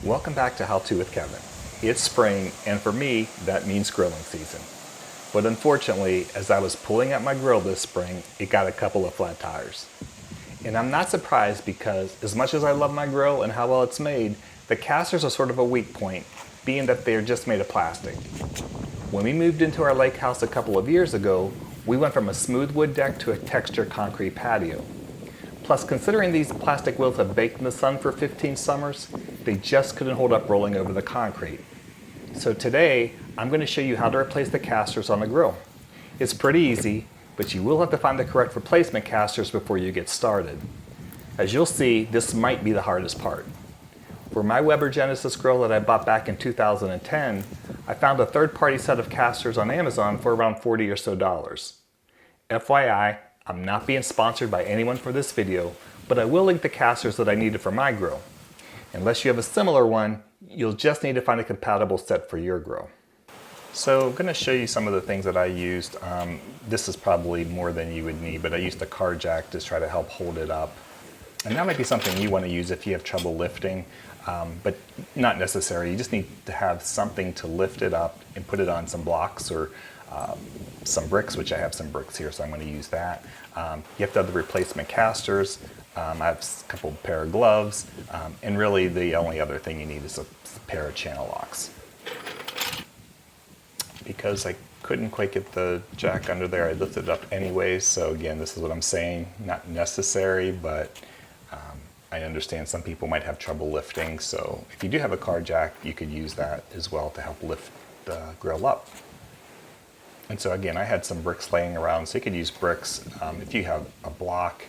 Welcome back to How To with Kevin. It's spring, and for me, that means grilling season. But unfortunately, as I was pulling at my grill this spring, it got a couple of flat tires. And I'm not surprised because as much as I love my grill and how well it's made, the casters are sort of a weak point, being that they're just made of plastic. When we moved into our lake house a couple of years ago, we went from a smooth wood deck to a textured concrete patio. Plus, considering these plastic wheels have baked in the sun for 15 summers, they just couldn't hold up rolling over the concrete. So today, I'm going to show you how to replace the casters on the grill. It's pretty easy, but you will have to find the correct replacement casters before you get started. As you'll see, this might be the hardest part. For my Weber Genesis grill that I bought back in 2010, I found a third-party set of casters on Amazon for around $40 or so. FYI, I'm not being sponsored by anyone for this video, but I will link the casters that I needed for my grill. Unless you have a similar one, you'll just need to find a compatible set for your grill. So I'm going to show you some of the things that I used. This is probably more than you would need, but I used a car jack to try to help hold it up. And that might be something you want to use if you have trouble lifting, but not necessary. You just need to have something to lift it up and put it on some blocks or some bricks, which I have some bricks here, so I'm going to use that. You have to have the replacement casters. I have a couple pair of gloves, and really the only other thing you need is a pair of channel locks. Because I couldn't quite get the jack under there, I lifted it up anyways, so again, this is what I'm saying, not necessary, but I understand some people might have trouble lifting, so if you do have a car jack, you could use that as well to help lift the grill up. And so again, I had some bricks laying around, so you could use bricks. If you have a block,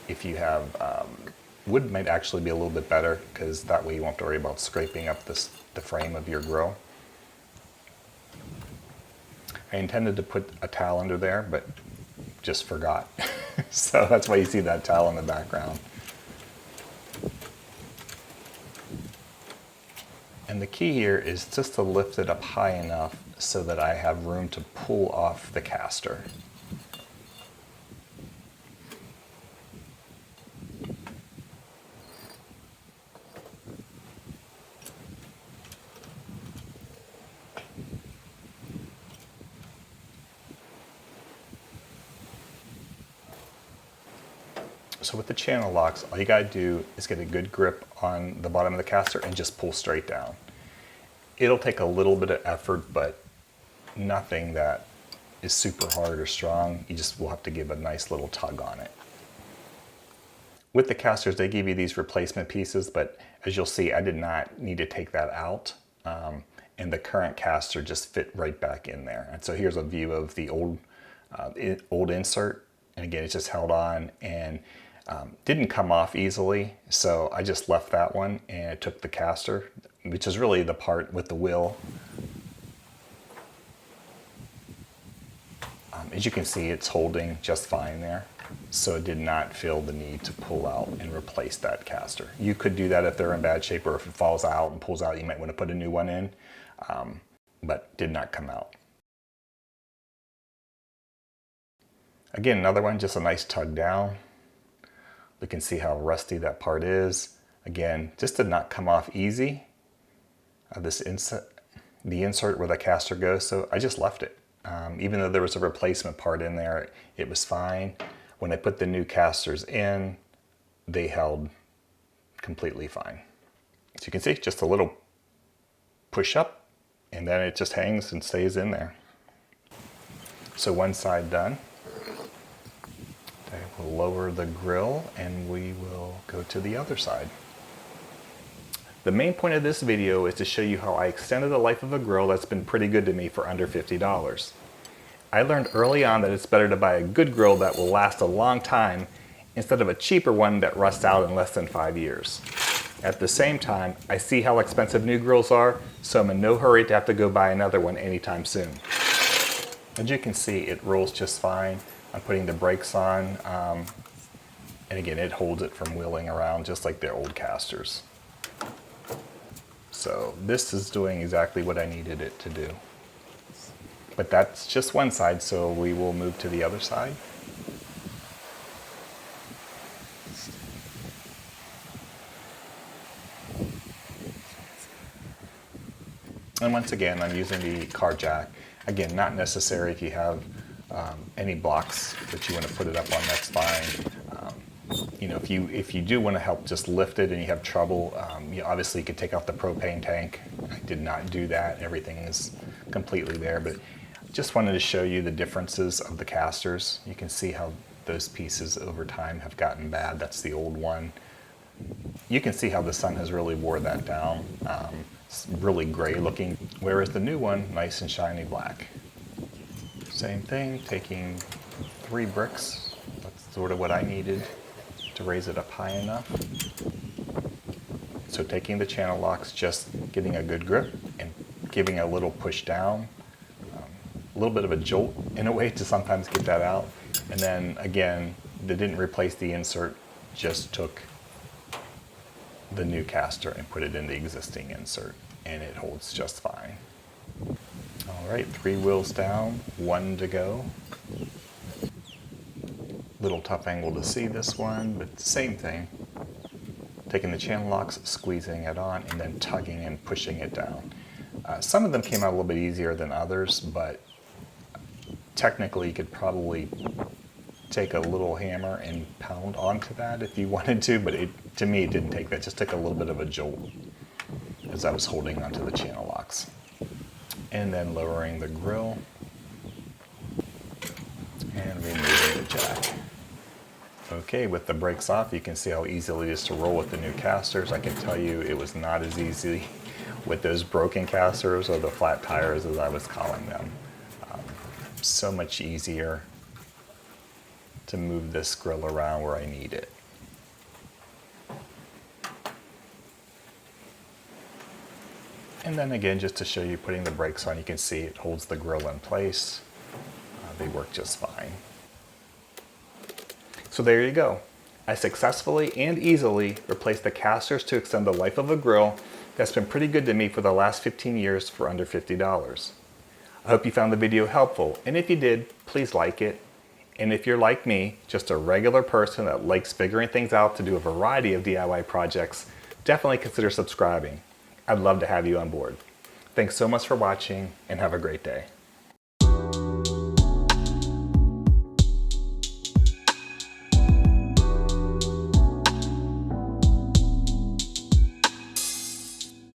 if you have wood, might actually be a little bit better because that way you won't have to worry about scraping up the frame of your grill. I intended to put a towel under there, but just forgot. So that's why you see that towel in the background. And the key here is just to lift it up high enough so that I have room to pull off the caster. So with the channel locks, all you gotta do is get a good grip on the bottom of the caster and just pull straight down. It'll take a little bit of effort, but nothing that is super hard or strong. You just will have to give a nice little tug on it. With the casters, they give you these replacement pieces, but as you'll see, I did not need to take that out. And the current caster just fit right back in there. And so here's a view of the old insert. And again, it's just held on and didn't come off easily, so I just left that one and I took the caster, which is really the part with the wheel. As you can see, it's holding just fine there, so it did not feel the need to pull out and replace that caster. You could do that if they're in bad shape, or if it falls out and pulls out, you might want to put a new one in, but did not come out. Again, another one, just a nice tug down. We can see how rusty that part is. Again, just did not come off easy. The insert where the caster goes, so I just left it. Even though there was a replacement part in there, it was fine. When I put the new casters in, they held completely fine. So you can see just a little push up, and then it just hangs and stays in there. So one side done. I will lower the grill and we will go to the other side. The main point of this video is to show you how I extended the life of a grill that's been pretty good to me for under $50. I learned early on that it's better to buy a good grill that will last a long time instead of a cheaper one that rusts out in less than 5 years. At the same time, I see how expensive new grills are, so I'm in no hurry to have to go buy another one anytime soon. As you can see, it rolls just fine. I'm putting the brakes on, and again, it holds it from wheeling around just like their old casters. So this is doing exactly what I needed it to do. But that's just one side, so we will move to the other side. And once again, I'm using the car jack. Again, not necessary if you have any blocks that you want to put it up on, that's fine. You know, if you do want to help just lift it and you have trouble, you obviously could take out the propane tank. I did not do that. Everything is completely there, but just wanted to show you the differences of the casters. You can see how those pieces over time have gotten bad. That's the old one. You can see how the sun has really wore that down. It's really gray looking, whereas the new one, nice and shiny black. Same thing, taking 3 bricks. That's sort of what I needed to raise it up high enough. So taking the channel locks, just getting a good grip and giving a little push down, a little bit of a jolt in a way to sometimes get that out. And then again, they didn't replace the insert, just took the new caster and put it in the existing insert, and it holds just fine. All right, 3 wheels down, 1 to go. Little tough angle to see this one, but same thing. Taking the channel locks, squeezing it on, and then tugging and pushing it down. Some of them came out a little bit easier than others, but technically you could probably take a little hammer and pound onto that if you wanted to, but to me it didn't take that. It just took a little bit of a jolt as I was holding onto the channel locks. And then lowering the grill and removing the jack. Okay, with the brakes off, you can see how easily it is to roll with the new casters. I can tell you it was not as easy with those broken casters or the flat tires as I was calling them. So much easier to move this grill around where I need it. And then again, just to show you putting the brakes on, you can see it holds the grill in place. They work just fine. So there you go. I successfully and easily replaced the casters to extend the life of a grill that's been pretty good to me for the last 15 years for under $50. I hope you found the video helpful, and if you did, please like it. And if you're like me, just a regular person that likes figuring things out to do a variety of DIY projects, definitely consider subscribing. I'd love to have you on board. Thanks so much for watching, and have a great day.